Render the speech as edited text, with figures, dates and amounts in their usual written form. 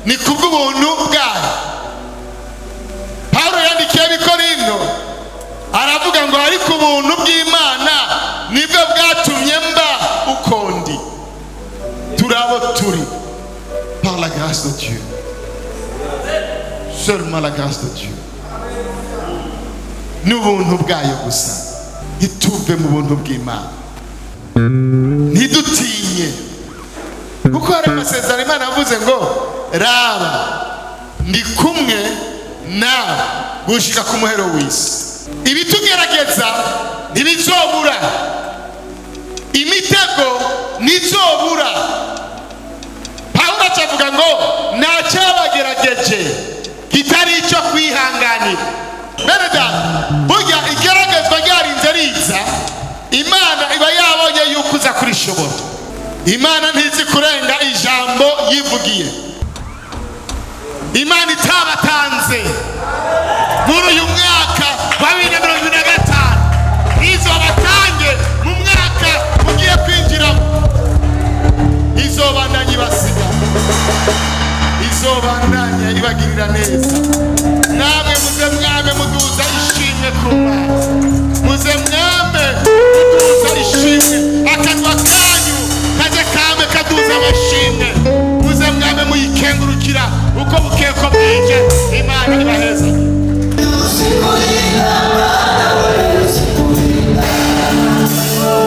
ni kubw'ubuntu bwayo. Paulo yandikiye Abikorinto aravuga ngo ariko ubuntu bw'Imana nibwo bwatumye mba ukondi. Turabo turi par la grâce de Dieu, seulement la grâce de Dieu, n'ubuntu bwayo gusa. Ituve mu buntu bw'Imana, ntidutinye kuko hari amasezerano Imana yavuze ngo raba ndi kumwe nawe gushika ku muhero w'isi. Ibitugerageza ntibizobura, imitego ntizobura. Pawulo acavuga ngo ntacyabagerageje kitari icyo kwihanganira. Bene data, burya igeragezwa ryarinze riza, Imana iba yabonye yuko uza kurishobora. Imana ntizi kurenga ijambo yivugiye. Imana itabatanze muri uyu mwaka wa